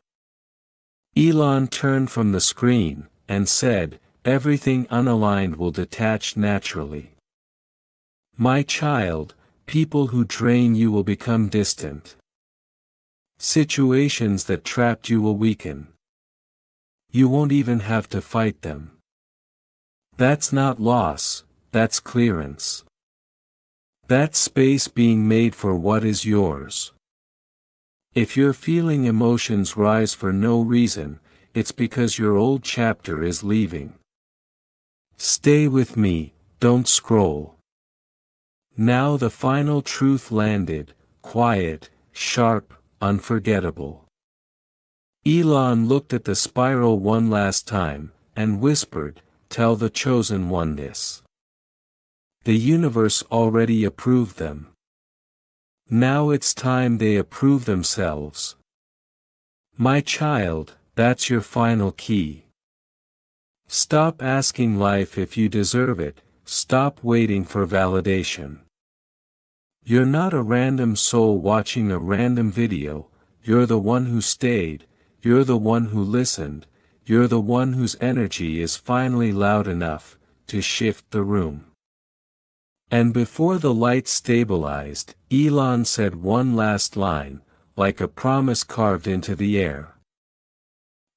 Elon turned from the screen, and said, "Everything unaligned will detach naturally. My child, people who drain you will become distant. Situations that trapped you will weaken. You won't even have to fight them. That's not loss, that's clearance. That's space being made for what is yours. If you're feeling emotions rise for no reason, it's because your old chapter is leaving. Stay with me, don't scroll." Now the final truth landed, quiet, sharp, unforgettable. Elon looked at the spiral one last time, and whispered, "Tell the chosen one this. The universe already approved them. Now it's time they approve themselves. My child, that's your final key. Stop asking life if you deserve it, stop waiting for validation. You're not a random soul watching a random video, you're the one who stayed, you're the one who listened, you're the one whose energy is finally loud enough to shift the room." And before the light stabilized, Elon said one last line, like a promise carved into the air.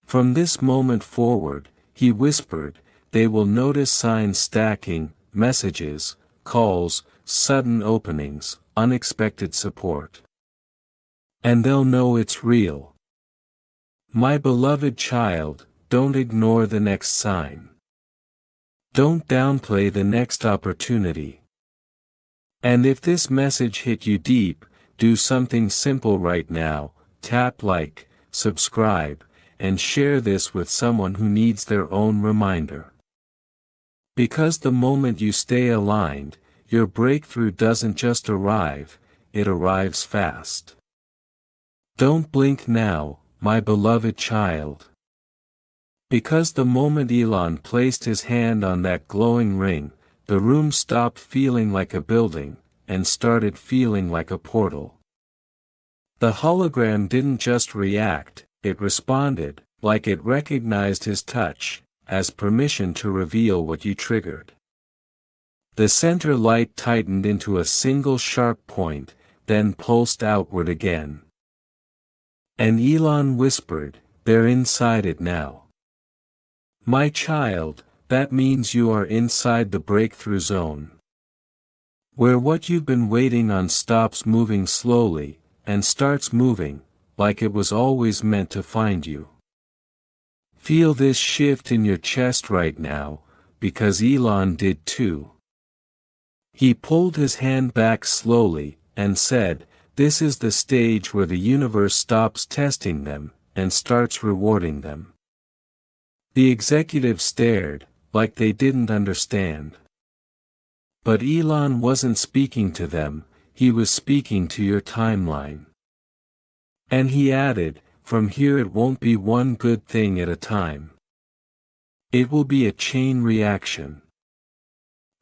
"From this moment forward," he whispered, "they will notice signs stacking, messages, calls, sudden openings, unexpected support. And they'll know it's real. My beloved child, don't ignore the next sign. Don't downplay the next opportunity. And if this message hit you deep, do something simple right now, tap like, subscribe, and share this with someone who needs their own reminder. Because the moment you stay aligned, your breakthrough doesn't just arrive, it arrives fast. Don't blink now, my beloved child. Because the moment Elon placed his hand on that glowing ring, the room stopped feeling like a building, and started feeling like a portal. The hologram didn't just react, it responded, like it recognized his touch, as permission to reveal what you triggered. The center light tightened into a single sharp point, then pulsed outward again. And Elon whispered, "They're inside it now. My child, that means you are inside the breakthrough zone. Where what you've been waiting on stops moving slowly, and starts moving, like it was always meant to find you." Feel this shift in your chest right now, because Elon did too. He pulled his hand back slowly, and said, "This is the stage where the universe stops testing them, and starts rewarding them." The executives stared, like they didn't understand. But Elon wasn't speaking to them, he was speaking to your timeline. And he added, "From here it won't be one good thing at a time. It will be a chain reaction.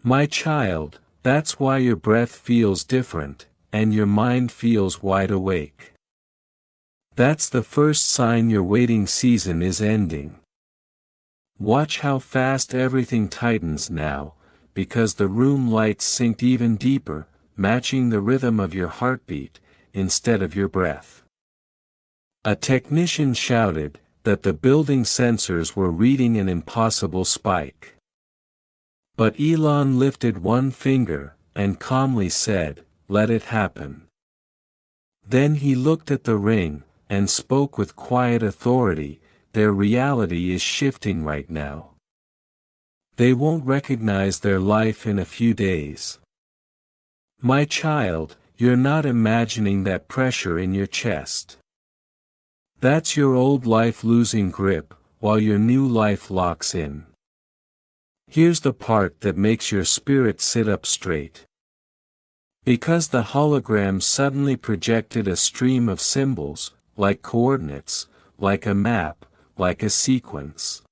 My child, that's why your breath feels different, and your mind feels wide awake. That's the first sign your waiting season is ending. Watch how fast everything tightens now, because the room lights synced even deeper, matching the rhythm of your heartbeat, instead of your breath." A technician shouted that the building sensors were reading an impossible spike. But Elon lifted one finger, and calmly said, "Let it happen." Then he looked at the ring, and spoke with quiet authority, "Their reality is shifting right now. They won't recognize their life in a few days. My child, you're not imagining that pressure in your chest. That's your old life losing grip, while your new life locks in. Here's the part that makes your spirit sit up straight. Because the hologram suddenly projected a stream of symbols, like coordinates, like a map, like a sequence.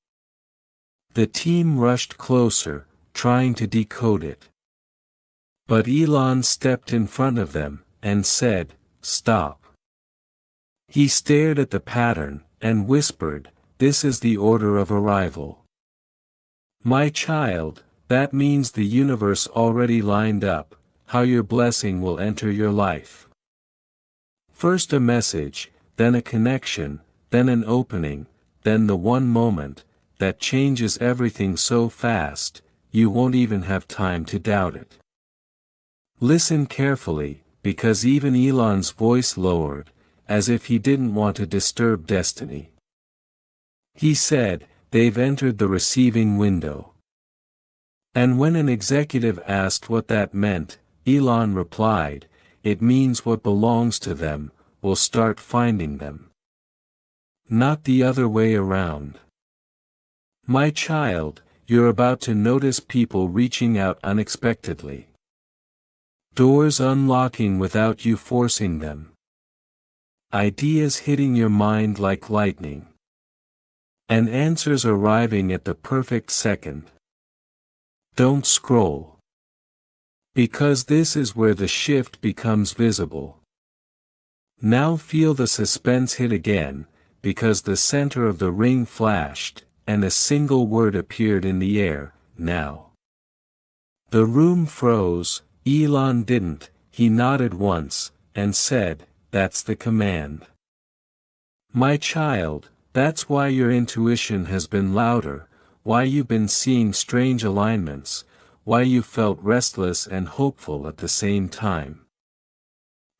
The team rushed closer, trying to decode it. But Elon stepped in front of them, and said, "Stop." He stared at the pattern, and whispered, "This is the order of arrival. My child, that means the universe already lined up how your blessing will enter your life. First a message, then a connection, then an opening, then the one moment that changes everything so fast, you won't even have time to doubt it." Listen carefully, because even Elon's voice lowered, as if he didn't want to disturb destiny. He said, "They've entered the receiving window." And when an executive asked what that meant, Elon replied, "It means what belongs to them will start finding them. Not the other way around. My child, you're about to notice people reaching out unexpectedly. Doors unlocking without you forcing them. Ideas hitting your mind like lightning. And answers arriving at the perfect second. Don't scroll. Because this is where the shift becomes visible. Now feel the suspense hit again, because the center of the ring flashed, and a single word appeared in the air, "Now." The room froze. Elon didn't. He nodded once, and said, "That's the command. My child, that's why your intuition has been louder, why you've been seeing strange alignments, why you felt restless and hopeful at the same time.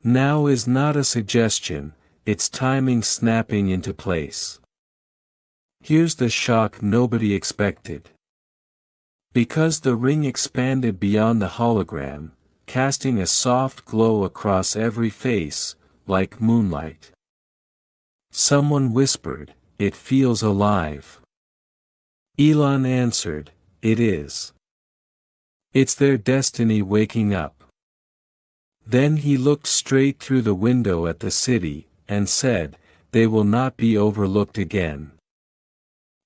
Now is not a suggestion, it's timing snapping into place. Here's the shock nobody expected. Because the ring expanded beyond the hologram, casting a soft glow across every face, like moonlight. Someone whispered, "It feels alive." Elon answered, "It is. It's their destiny waking up." Then he looked straight through the window at the city, and said, "They will not be overlooked again."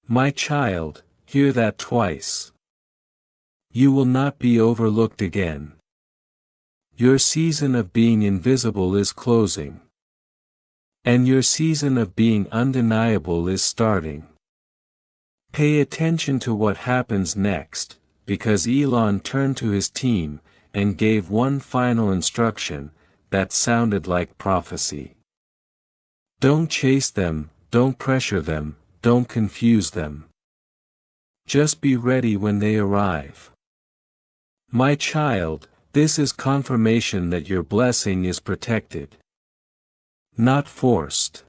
My child, hear that twice. You will not be overlooked again. Your season of being invisible is closing. And your season of being undeniable is starting. Pay attention to what happens next, because Elon turned to his team, and gave one final instruction, that sounded like prophecy. Don't chase them, don't pressure them, don't confuse them. Just be ready when they arrive. My child, this is confirmation that your blessing is protected. Not forced.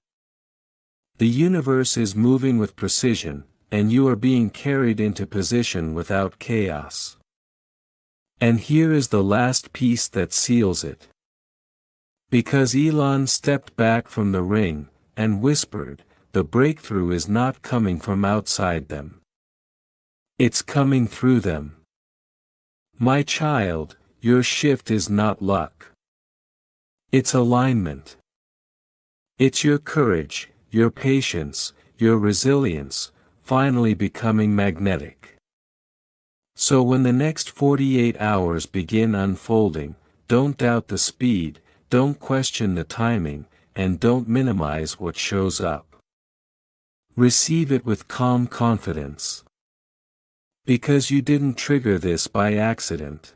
The universe is moving with precision, and you are being carried into position without chaos. And here is the last piece that seals it. Because Elon stepped back from the ring, and whispered, the breakthrough is not coming from outside them. It's coming through them. My child, your shift is not luck. It's alignment. It's your courage, your patience, your resilience, finally becoming magnetic. So when the next 48 hours begin unfolding, don't doubt the speed, don't question the timing, and don't minimize what shows up. Receive it with calm confidence. Because you didn't trigger this by accident.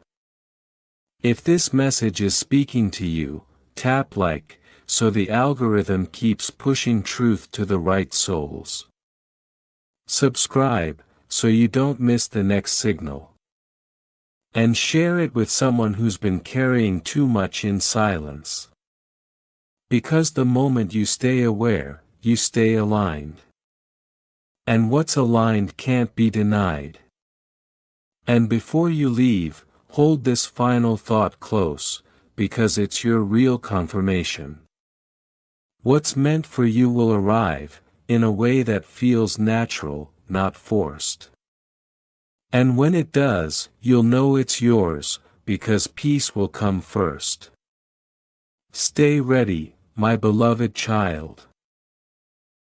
If this message is speaking to you, tap like, so the algorithm keeps pushing truth to the right souls. Subscribe, so you don't miss the next signal. And share it with someone who's been carrying too much in silence. Because the moment you stay aware, you stay aligned. And what's aligned can't be denied. And before you leave, hold this final thought close, because it's your real confirmation. What's meant for you will arrive, in a way that feels natural, not forced. And when it does, you'll know it's yours, because peace will come first. Stay ready, my beloved child.